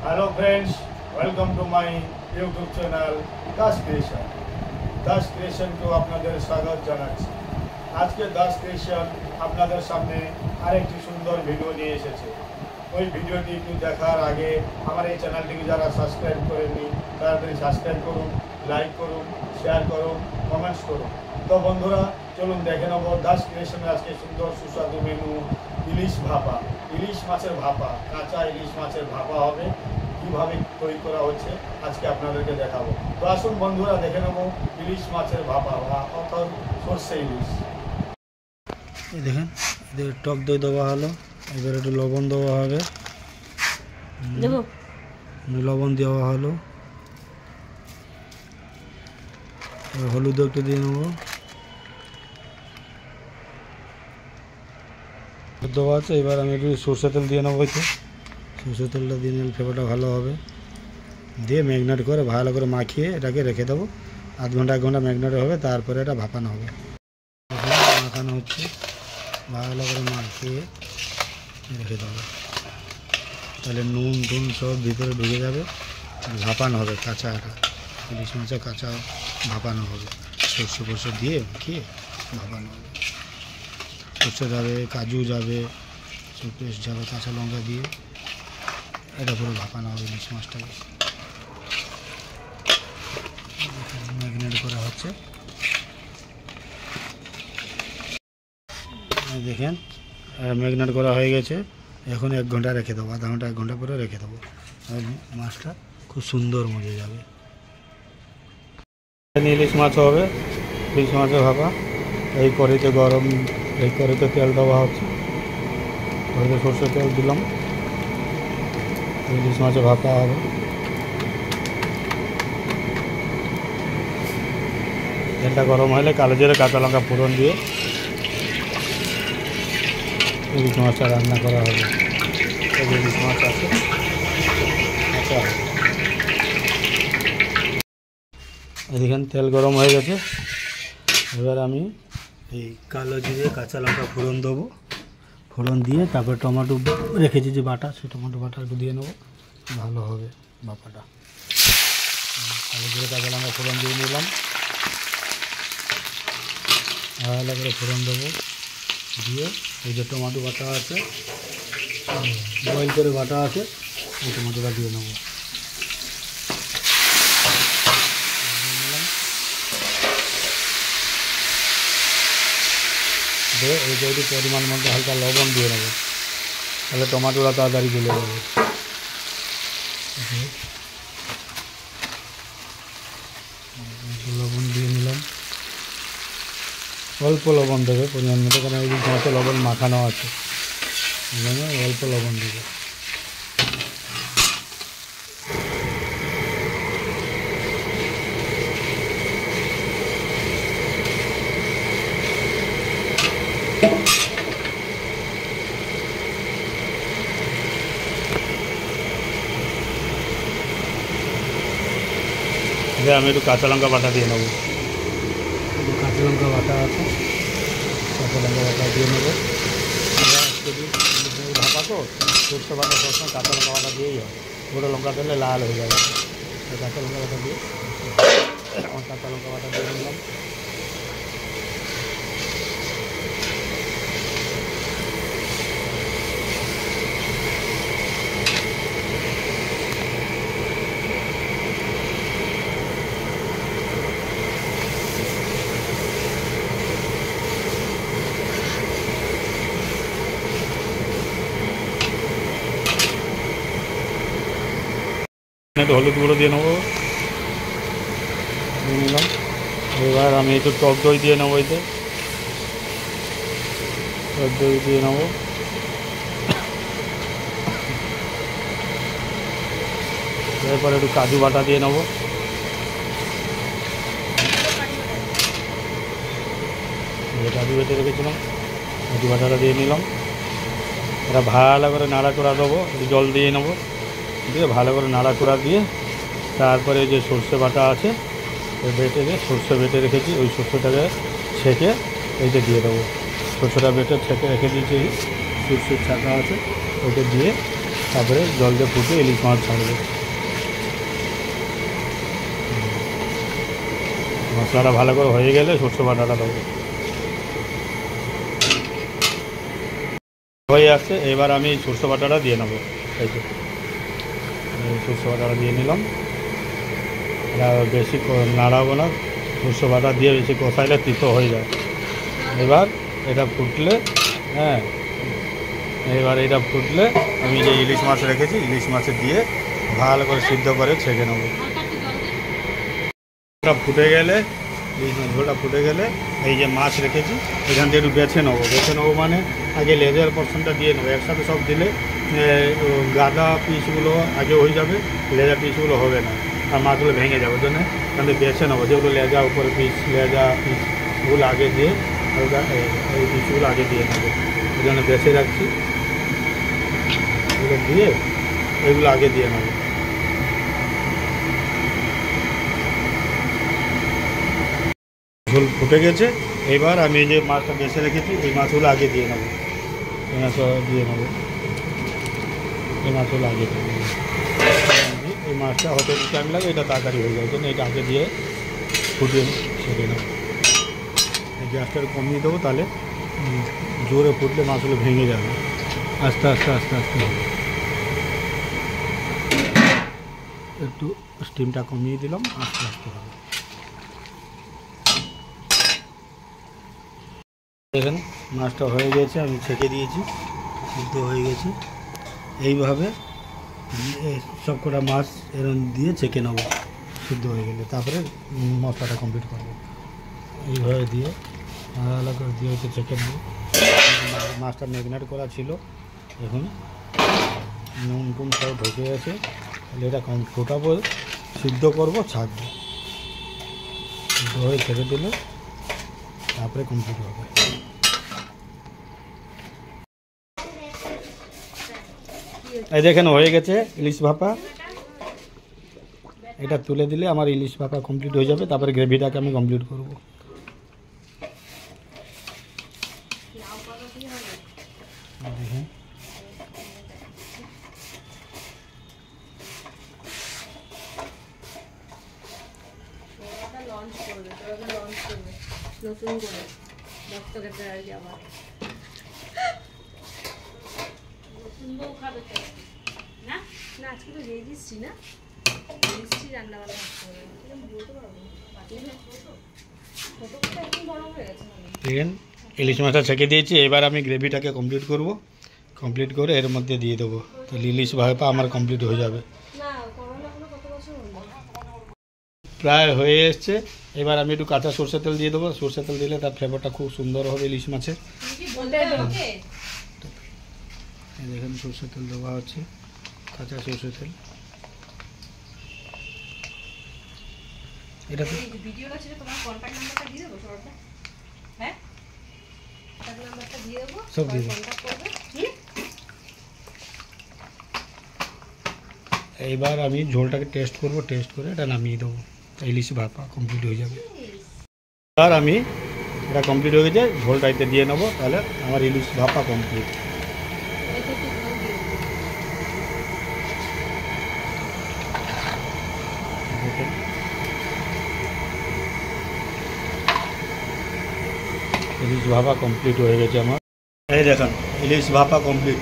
Hello friends, welcome to my YouTube channel Das creation. Das ক্রিয়েশনকেও আপনাদের স্বাগত জানাচ্ছি। আজকে দাস ক্রিয়েশন আপনাদের সামনে আরেকটি সুন্দর ভিডিও নিয়ে এসেছে। ওই ভিডিওটি একটু দেখার আগে আমার এই চ্যানেলটিকে যারা সাবস্ক্রাইব করেননি তাড়াতাড়ি সাবস্ক্রাইব করুন, লাইক করুন, শেয়ার করুন, কমেন্টস করুন। তো বন্ধুরা, চলুন দেখে নেব দাস ক্রিয়েশনে আজকে সুন্দর সুস্বাদু মেনু ইলিশ ভাপা। ইলিশ মাছের ভাপা, কাঁচা ইলিশ মাছের ভাপা হবে। কীভাবে তৈরি করা হচ্ছে আজকে আপনাদেরকে দেখাবো। তো আসুন বন্ধুরা, দেখে নেব ইলিশ মাছের ভাপা বা অর্থাৎ সর্ষে ইলিশ। এই দেখেন, এদের টক দই দেওয়া হলো, এবার একটু লবণ দেওয়া হবে, লবণ দেওয়া হলো, হলুদ একটু দিয়ে নেবো, দেওয়া আছে। এবার আমি একটু সরষে তেল দিয়ে নেবো, হয়তো সরষে তেলটা দিয়ে নিলে ফ্লেভারটা ভালো হবে। দিয়ে ম্যাগনেট করে ভালো করে মাখিয়ে এটাকে রেখে দেবো। আধ ঘন্টা 1 ঘন্টা ম্যাগনেট হবে, তারপরে এটা ভাপানো হবে। মাখানো হচ্ছে, ভালো করে মাখিয়ে রেখে দেবো, তাহলে নুন টুন সব ভিতরে ঢুকে যাবে। ভাপানো হবে কাঁচা, এটা ইলিশ মাছের কাঁচা ভাপানো হবে। সর্ষে ফর্ষে দিয়ে মাখিয়ে ভাপানো হবে। সর্ষে যাবে, কাজু যাবে, সব পেস্ট যাবে, কাঁচা লঙ্কা দিয়ে এটা পুরো ভাপানো হবে ইলিশ মাছটাকে। ম্যাগনেট করা হচ্ছে, দেখেন ম্যাগনেট করা হয়ে গেছে। এখন 1 ঘন্টা রেখে দেবো, আধা ঘন্টা 1 ঘন্টা পরে রেখে দেবো। মাছটা খুব সুন্দর মজে যাবে। ইলিশ মাছ হবে, ইলিশ মাছের ভাপা। এই কড়াইতে গরম, এই কড়াইতে তেল দেওয়া হচ্ছে, কড়াইতে সরষের তেল দিলাম। ইলিশ মাছের ভাপা হবে। তেলটা গরম হলে কালো জিরে কাঁচা লঙ্কা ফোড়ন দিয়ে ইলিশ মাছটা রান্না করা হবে। ইলিশ মাছ আছে, আচ্ছা দেখেন তেল গরম হয়ে গেছে। এবার আমি এই কালো জিরে কাঁচা লঙ্কা ফোড়ন দেবো, ফোড়ন দিয়ে তারপর টমেটো রেখেছি যে বাটা, সেই টমেটো বাটা একটু দিয়ে নেবো, ভালো হবে ভাপাটা। কালো জিরে কাঁচা লঙ্কা ফোড়ন দিয়ে নিলাম, ভালো করে ফোড়ন দেবো। দিয়ে এই যে টমেটো বাটা আছে, বয়েল করে বাটা আছে, এই টমেটোটা দিয়ে নেবো। দিয়ে এই যে একটু পরিমাণ মতো হালকা লবণ দিয়ে নেবো, তাহলে টমেটোটা তাড়াতাড়ি গলে যাবে। লবণ দিয়ে নিলাম, অল্প লবণ দেবে পরিমাণ মতো, কারণ এই মাছে লবণ মাখানো আছে, অল্প লবণ দেবে। আমি একটু কাঁচা লঙ্কা বাটা দিয়ে নেবো, একটু কাঁচা লঙ্কা বাটা আছে, কাঁচা লঙ্কা বাটা দিয়ে নেবো। ভাপা তো সরষে বাটা সবসময় কাঁচা লঙ্কা বাটা দিয়েই হয়, গোটা লঙ্কা দিলে লাল হয়ে যাবে। কাঁচা লঙ্কা বাটা দিয়ে আমার কাঁচা লঙ্কা বাটা দিয়ে নিলাম। একটু হলুদ গুঁড়ো দিয়ে নেবো, দিয়ে নিলাম। এবার আমি একটু টক দই দিয়ে নেবো, এতে টক দই দিয়ে নেবো। এরপর একটু কাজু বাটা দিয়ে নেবো, কাজু বেটে রেখেছিলাম, কাজু বাটাটা দিয়ে নিলাম। এটা ভালো করে নাড়াচড়া দেবো, একটু জল দিয়ে নেবো, দিয়ে ভালো করে নাড়াচড়া দিয়ে তারপরে যে সর্ষে বাটা আছে বেটে সর্ষে বেটে রেখেছি, ওই সর্ষেটাকে ছেঁকে এইটা দিয়ে দেবো। সর্ষেটা বেটে ছেঁকে রেখে দিয়েছি, সর্ষের ছাঁকা আছে ওইটা দিয়ে তারপরে জল দিয়ে ফুটে ইলিশ মাছ ছাড়বে। মশলাটা ভালো করে হয়ে গেলে সরষে বাটাটা দেবো। হয়ে আসছে, এবার আমি সরষে বাটাটা দিয়ে নেবো। এই যে সরষে বাটাটা দিয়ে নিলাম। এটা বেশি নাড়াবো না, সরষে বাটা দিয়ে বেশি কষাইলে তিতো হয়ে যায়। এবার এটা ফুটলে, হ্যাঁ, এবার এটা ফুটলে আমি যে ইলিশ মাছ রেখেছি ইলিশ মাছে দিয়ে ভালো করে সিদ্ধ করে ছেঁকে নেবো। এটা ফুটে গেলে, ইলিশ মাছ ঝোলটা ফুটে গেলে এই যে মাছ রেখেছি এখান থেকে একটু বেছে নেবো মানে আগে লেজের পোর্শনটা দিয়ে নেবো। একসাথে সব দিলে গাদা পিসগুলো আগে হয়ে যাবে, লেজা পিসগুলো হবে না আর মাছগুলো ভেঙে যাবে। ওই জন্য এখান থেকে বেছে নেবো, যেগুলো লেজা উপরে পিস, লেজা পিসগুলো আগে দিয়ে এই পিসগুলো আগে দিয়ে নেবো। ওই জন্য বেছে রাখছি, এগুলো দিয়ে এগুলো আগে দিয়ে নেবো। ঝোল ফুটে গেছে, এবার আমি এই যে মাছটা বেছে রেখেছি এই মাছগুলো আগে দিয়ে নেবো। এই মাছগুলো দিয়ে নেবো, এই মাছগুলো আগে দিয়ে নেবো। এই মাছটা হতে টাইম লাগে, এটা তাড়াতাড়ি হয়ে যায়, জন্য এটা আগে দিয়ে ফুটিয়ে ছেড়ে নেবো। এই গ্যাসটা কমিয়ে দেবো, তাহলে জোরে ফুটলে মাছগুলো ভেঙে যাবে। আস্তে আস্তে আস্তে আস্তে হবে। একটু স্টিমটা কমিয়ে দিলাম, আস্তে আস্তে হবে। দেখেন মাছটা হয়ে গেছে, আমি ছেঁকে দিয়েছি, সিদ্ধ হয়ে গেছে। এইভাবে সবকটা মাছ এরকম দিয়ে ছেঁকে নেবো সিদ্ধ হয়ে গেলে, তারপরে মশলাটা কমপ্লিট করবো। এইভাবে দিয়ে ভালো করে দিয়ে হচ্ছে ছেঁকে নেবো। মাছটা ম্যারিনেট করা ছিল, এখন নুন টুন সব ঢুকে গেছে, তাহলে এটা ফোটাবো, সিদ্ধ করবো, ছাঁকবো। সিদ্ধ হয়ে ছেড়ে দিলে তারপরে কমপ্লিট হবে। এই দেখেন হয়ে গেছে ইলিশ ভাপা। এটা তুলে দিলে আমার ইলিশ ভাপা কমপ্লিট হয়ে যাবে, তারপরে গ্রেভিটাকে আমি কমপ্লিট করব। দেখেন নতুন করে দপ্তরেতে আর কি আবার নতুন বউ খাবে তো না? না আজকে তো রেজিস্ট্রি না, রেজিস্ট্রি রান্নাবান্না করতে হবে, এরকম বলতে পারবো না। ছোটোটা এখন বড় হয়ে গেছে। দেখেন ইলিশ মাছটা ছেঁকে দিয়েছি, এবার আমি গ্রেভিটাকে কমপ্লিট করব। কমপ্লিট করে এর মধ্যে দিয়ে দেবো, তো ইলিশ ভাপা আমার কমপ্লিট হয়ে যাবে। না করোনা কোনো কত বছর হলো? প্রায় হয়ে এসছে। এবার আমি একটু কাঁচা সরষের তেল দিয়ে দেবো। সরষের তেল দিলে তার ফ্লেভারটা খুব সুন্দর হবে ইলিশ মাছের। দেখেন সরষের তেল দেওয়া হচ্ছে, কাঁচা সরষের তেল। এটা ভিডিওটা ছিল, তোমার কন্ট্যাক্ট নাম্বারটা দিয়ে দেবো, সরটা হ্যাঁ কন্ট্যাক্ট নাম্বারটা দিয়ে দেবো, সব দিয়ে দেবো। কন্ট্যাক্ট করবে। এইবার আমি ঝোলটাকে টেস্ট করব, টেস্ট করে এটা নামিয়ে দেবো, ইলিশ ভাপা কমপ্লিট হয়ে যাবে। আর আমি এটা কমপ্লিট হয়ে গেছে, ঝোলটা এতে দিয়ে নেবো, তাহলে আমার ইলিশ ভাপা কমপ্লিট। ইলিশ ভাপা কমপ্লিট হয়ে গেছে আমার। এই দেখেন ইলিশ ভাপা কমপ্লিট।